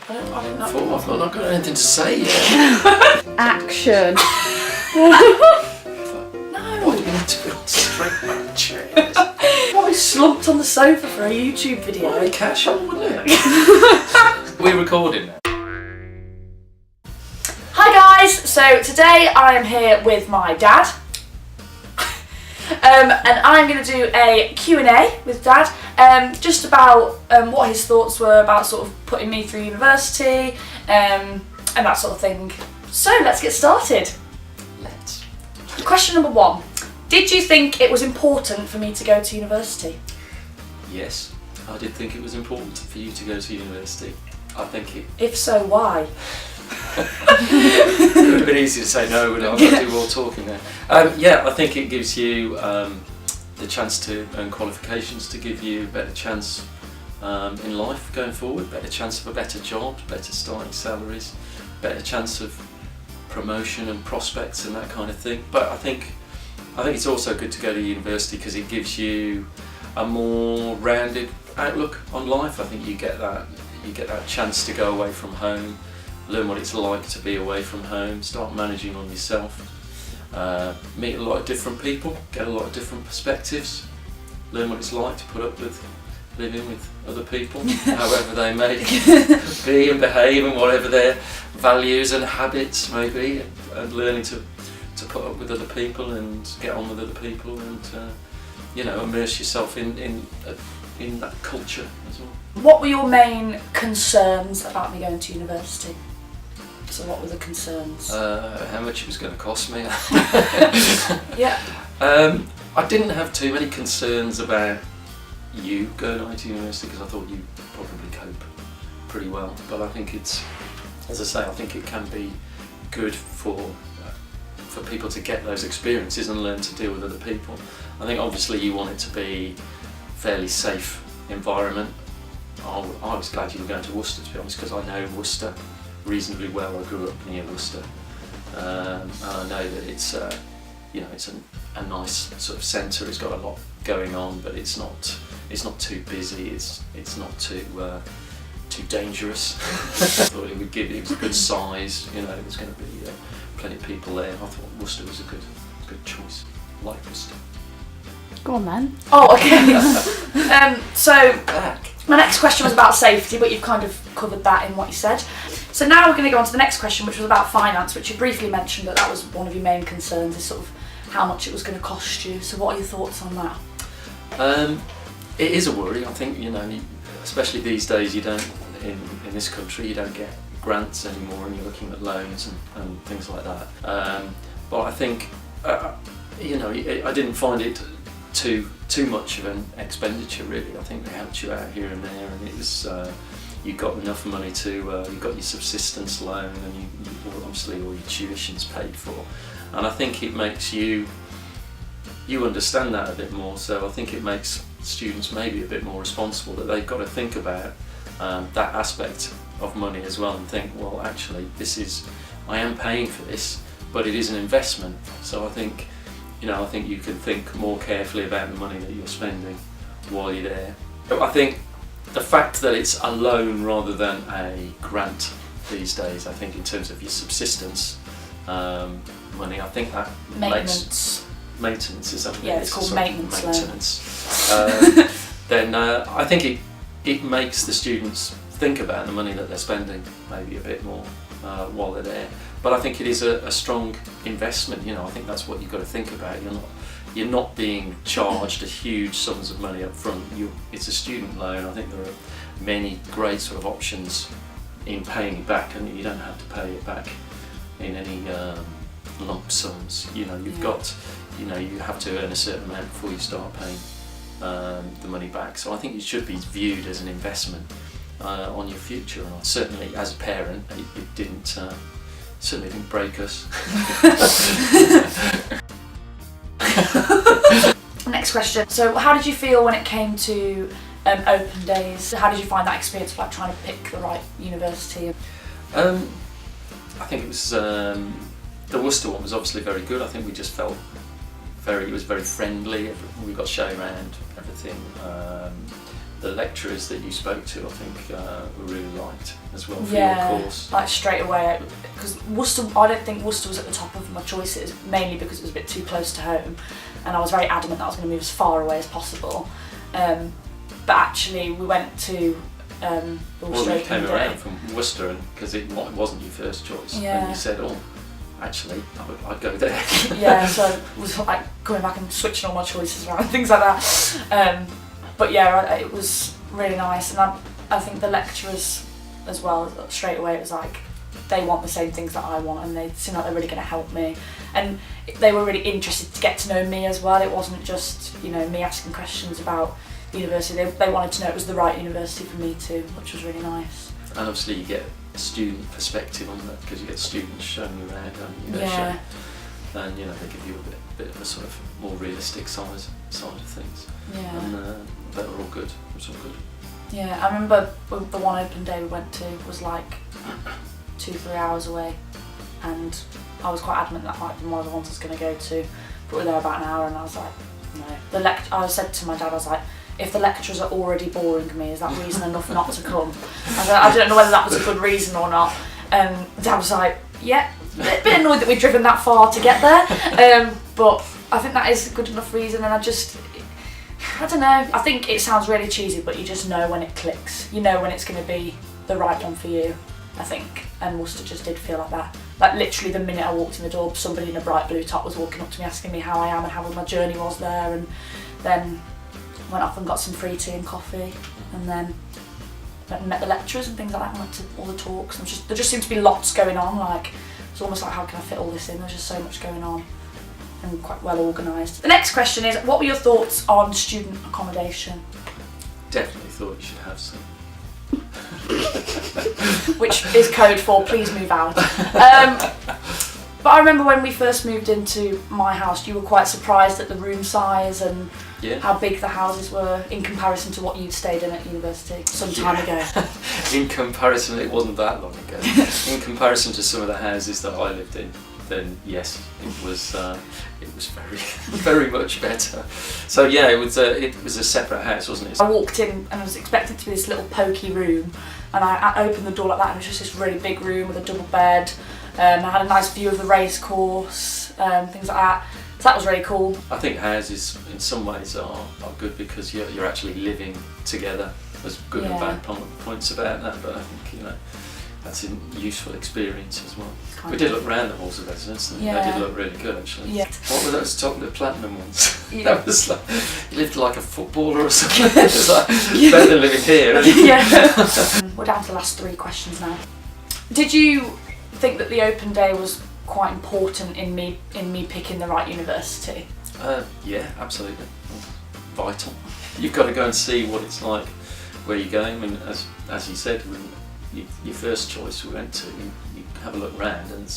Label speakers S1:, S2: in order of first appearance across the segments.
S1: I've not got anything to say yet.
S2: Action.
S1: No. Why do we need to be on straight back chairs?
S3: Probably slumped on the sofa for a YouTube video.
S1: Well, casual, wouldn't it? We're recording now.
S3: Hi guys, so today I am here with my dad. And I'm going to do a Q&A with Dad, just about what his thoughts were about sort of putting me through university, and that sort of thing. So let's get started.
S1: Let's.
S3: Question number 1. Did you think it was important for me to go to university?
S1: Yes, I did think it was important for you to go to university. I think it...
S3: If so, why?
S1: It would have been easy to say no, but I've got to do all talking there. Yeah, I think it gives you the chance to earn qualifications, to give you a better chance in life going forward, better chance of a better job, better starting salaries, better chance of promotion and prospects and that kind of thing. But I think it's also good to go to university because it gives you a more rounded outlook on life. I think you get that chance to go away from home, learn what it's like to be away from home, start managing on yourself, meet a lot of different people, get a lot of different perspectives, learn what it's like to put up with living with other people, however they may be and behave and whatever their values and habits may be, and learning to put up with other people and get on with other people and immerse yourself in that culture as well.
S3: What were your main concerns about me going to university? So what were the concerns?
S1: How much it was going to cost me.
S3: Yeah.
S1: I didn't have too many concerns about you going away to university because I thought you'd probably cope pretty well. But I think it's, as I say, I think it can be good for people to get those experiences and learn to deal with other people. I think obviously you want it to be fairly safe environment. I was glad you were going to Worcester, to be honest, because I know Worcester reasonably well. I grew up near Worcester, and I know that it's a nice sort of centre. It's got a lot going on, but it's not too busy. It's not too dangerous. I thought it was a good size. There's going to be plenty of people there. I thought Worcester was a good choice. I like Worcester.
S2: Go on then.
S3: Oh, okay. So my next question was about safety, but you've kind of covered that in what you said. So now we're going to go on to the next question, which was about finance, which you briefly mentioned that was one of your main concerns, is sort of how much it was going to cost you. So what are your thoughts on that?
S1: It is a worry. I think, especially these days, you don't, in this country, you don't get grants anymore and you're looking at loans and things like that. But I think, I didn't find it too much of an expenditure really. I think they helped you out here and there, and it was you got enough money to you got your subsistence loan, and you obviously all your tuition's paid for, and I think it makes you understand that a bit more. So I think it makes students maybe a bit more responsible, that they've got to think about that aspect of money as well, and think, well, actually I am paying for this, but it is an investment. So I think you can think more carefully about the money that you're spending while you're there. I think the fact that it's a loan rather than a grant these days, I think in terms of your subsistence money, I think that maintenance is something.
S3: Yeah, it's called maintenance.
S1: Then I think it makes the students think about the money that they're spending maybe a bit more while they're there. But I think it is a strong investment. I think that's what you've got to think about. You're not being charged a huge sums of money up front. It's a student loan. I think there are many great sort of options in paying it back, and you don't have to pay it back in any lump sums. You have to earn a certain amount before you start paying the money back. So I think it should be viewed as an investment on your future. And certainly, as a parent, it certainly didn't break us.
S3: Next question. So how did you feel when it came to open days? How did you find that experience of trying to pick the right university?
S1: I think it was the Worcester one was obviously very good. I think we just felt it was very friendly. We got shown around everything. the lecturers that you spoke to, I think, were really liked as well for
S3: Yeah,
S1: your course.
S3: like straight away, because Worcester, I don't think Worcester was at the top of my choices, mainly because it was a bit too close to home, and I was very adamant that I was going to move as far away as possible. But actually, we went to
S1: Well, you came around from Worcester, and because it wasn't your first choice,
S3: Yeah.
S1: and you said, "Oh, actually, I'd go there."
S3: Yeah, so it was like going back and switching all my choices around and things like that. But yeah, it was really nice, and I think the lecturers as well, straight away it was like they want the same things that I want, and they seem like they're really going to help me, and they were really interested to get to know me as well. It wasn't just me asking questions about the university. They wanted to know it was the right university for me too, which was really nice.
S1: And obviously, you get a student perspective on that because you get students showing you around, and
S3: Yeah.
S1: and they give you a bit of a sort of more realistic side of things.
S3: Yeah.
S1: And they were all good. It was all good.
S3: Yeah, I remember the one open day we went to was like 2-3 hours away, and I was quite adamant that might be one of the ones I was going to go to, but we were there about an hour, and I was like, no. I said to my dad, I was like, if the lecturers are already boring me, is that reason enough not to come? I don't know whether that was a good reason or not. Dad was like, yeah, a bit annoyed that we'd driven that far to get there, but I think that is a good enough reason, and I don't know, I think it sounds really cheesy, but you just know when it clicks. You know when it's going to be the right one for you, I think, and Worcester just did feel like that. Like literally the minute I walked in the door, somebody in a bright blue top was walking up to me asking me how I am and how my journey was there, and then went off and got some free tea and coffee, and then met the lecturers and things like that, and went to all the talks, and there just seemed to be lots going on. Like it's almost like, how can I fit all this in? There's just so much going on, and quite well organised. The next question is, what were your thoughts on student accommodation?
S1: Definitely thought you should have some.
S3: Which is code for please move out. But I remember when we first moved into my house, you were quite surprised at the room size and how big the houses were in comparison to what you'd stayed in at university some time ago.
S1: In comparison, it wasn't that long ago. In comparison to some of the houses that I lived in, then yes, it was very, very much better. So yeah, it was a separate house, wasn't it?
S3: I walked in and I was expecting it to be this little pokey room, and I opened the door like that, and it was just this really big room with a double bed. I had a nice view of the race course, things like that. So that was really cool.
S1: I think houses in some ways are good because you're actually living together. There's good and bad points about that, but I think that's a useful experience as well. We did look around the halls of residence, and they did look really good actually. Yeah. What were those chocolate platinum ones?
S3: Yeah.
S1: That was like, you lived like a footballer or something. It was like better than living here.
S3: Yeah. We're down to the last 3 questions now. Did you think that the open day was quite important in me picking the right university?
S1: Yeah, absolutely. Vital. You've got to go and see what it's like where you're going. I mean, as you said, your first choice we went to, you have a look around and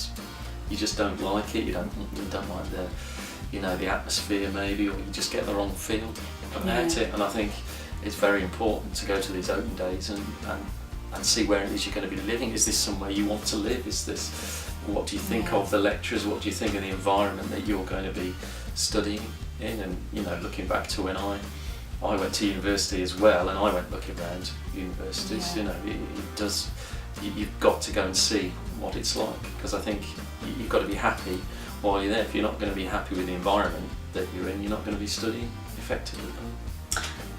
S1: you just don't like it. You don't like the atmosphere maybe, or you just get the wrong feel about it. And I think it's very important to go to these open days and see where it is you're going to be living. Is this somewhere you want to live? What do you think of the lecturers? What do you think of the environment that you're going to be studying in? And looking back to when I went to university as well, and I went looking around universities. You've got to go and see what it's like, because I think you've got to be happy while you're there. If you're not going to be happy with the environment that you're in, you're not going to be studying effectively.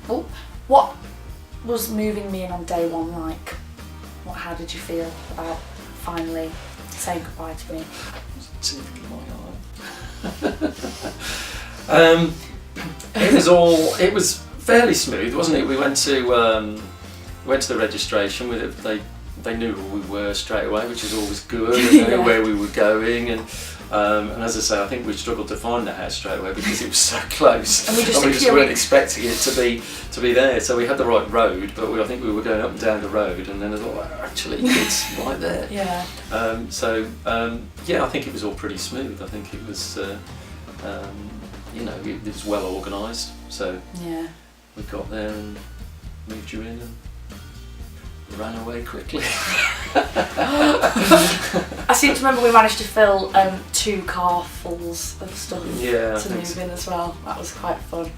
S3: Oh, what was moving me in on day one like? How did you feel about finally saying goodbye to me?
S1: It was fairly smooth, wasn't it? We went to the registration with it. They knew who we were straight away, which is always good. They knew where we were going, and as I say, I think we struggled to find the house straight away because it was so close,
S3: and we just
S1: weren't expecting it to be there. So we had the right road, but I think we were going up and down the road, and then I thought, well, actually, it's right there.
S3: Yeah.
S1: I think it was all pretty smooth. I think it was, it was well organised. So we got there and moved you in and ran away quickly.
S3: I seem to remember we managed to fill 2 carfuls of stuff
S1: Yeah, I
S3: to
S1: think
S3: move
S1: so.
S3: in as well. That was quite fun.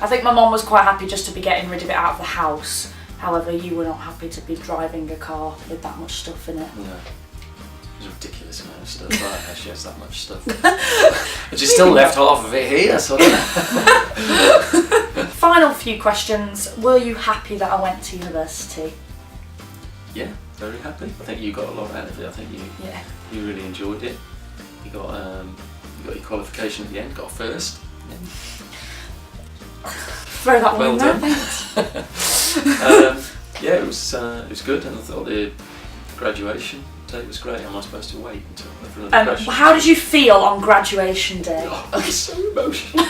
S3: I think my mum was quite happy just to be getting rid of it out of the house. However, you were not happy to be driving a car with that much stuff in it.
S1: No. It was a ridiculous amount of stuff. I actually has that much stuff. But you still left half of it here, so I don't know.
S3: Final few questions. Were you happy that I went to university?
S1: Yeah, very happy. I think you got a lot out of it. I think
S3: Yeah.
S1: you really enjoyed it. You got your qualification at the end, got a first.
S3: Throw that
S1: Well
S3: one in there,
S1: done.
S3: thanks.
S1: Yeah, it was good, and I thought the graduation day was great. Am I supposed to wait until for another question?
S3: How did you feel on graduation day?
S1: Oh, I was so emotional.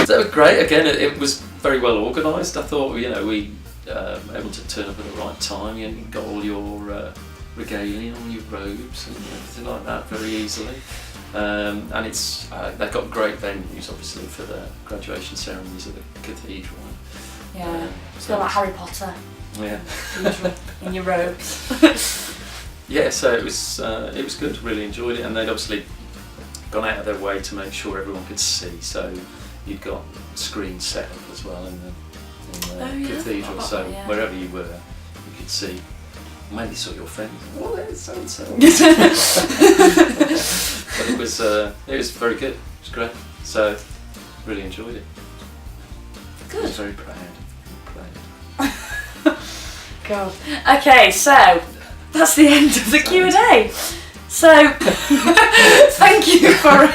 S1: That was great. Again, it was very well organised. I thought, we able to turn up at the right time. You got all your regalia, all your robes and everything like that very easily. And it's they've got great venues, obviously, for the graduation ceremonies at the cathedral.
S3: Yeah, feel like Harry Potter.
S1: Yeah.
S3: In your robes.
S1: Yeah, so it was good. Really enjoyed it, and they'd obviously gone out of their way to make sure everyone could see. So you'd got screens set up as well in the cathedral. So wherever you were, you could see. Maybe saw your friends. Oh, there's so and so. But it was very good. It was great. So really enjoyed it. I was very proud.
S3: God. Okay, so that's the end of the Q&A. So thank you for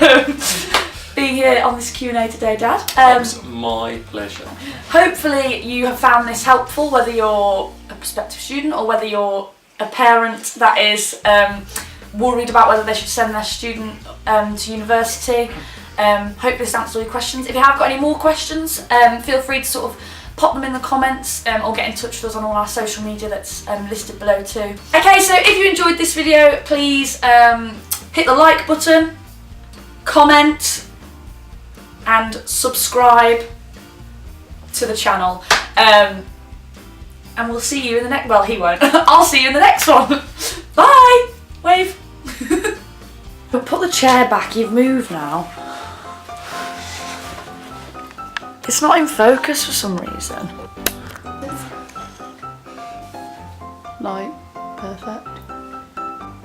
S3: being here on this Q&A today, Dad.
S1: It was my pleasure.
S3: Hopefully you have found this helpful, whether you're a prospective student or whether you're a parent that is worried about whether they should send their student to university. Hope this answers all your questions. If you have got any more questions, feel free to sort of pop them in the comments or get in touch with us on all our social media that's listed below too. Okay, so if you enjoyed this video, please hit the like button, comment and subscribe to the channel. And we'll see you in the next, well, he won't. I'll see you in the next one. Bye! Wave. But put the chair back, you've moved now. It's not in focus for some reason.
S2: Like, perfect.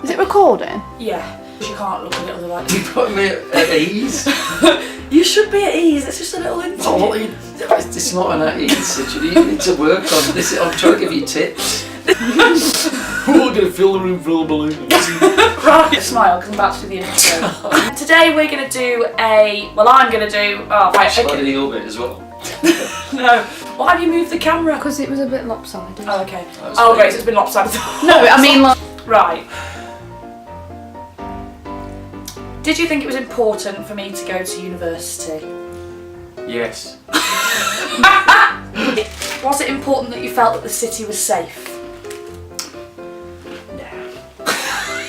S2: Is it recording?
S3: Yeah, you can't look at it otherwise.
S1: You put me at ease.
S3: You should be at ease, it's just a little interview.
S1: Oh, it's not an at ease situation. You need to work on this. I'm trying to give you tips. We're going to fill the room full of balloons.
S3: Right, smile because I'm about to do the intro. Today we're going to do I'm going to do,
S1: Slide the orbit as well.
S3: No. Why have you moved the camera?
S2: Because it was a bit lopsided.
S3: Oh, okay.
S1: That's
S3: Oh,
S1: great.
S3: great, so it's been lopsided.
S2: No, I mean like...
S3: Right. Did you think it was important for me to go to university?
S1: Yes.
S3: Was it important that you felt that the city was safe?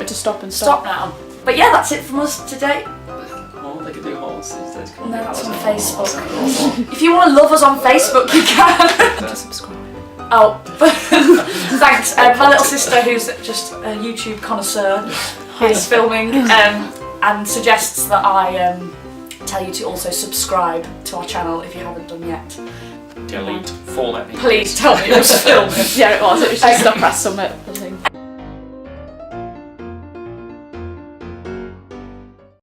S2: To stop and
S3: Stop now. But yeah, that's it from us today.
S1: Oh, they can do hearts these days.
S3: No, that's on Facebook. If you want to love us on Facebook, you can.
S2: to subscribe.
S3: Oh, thanks. My little sister, who's just a YouTube connoisseur, is filming and suggests that I tell you to also subscribe to our channel if you haven't done yet.
S1: Delete formatting.
S3: Please tell me it was filming.
S2: Yeah, it was. It was just a press summit.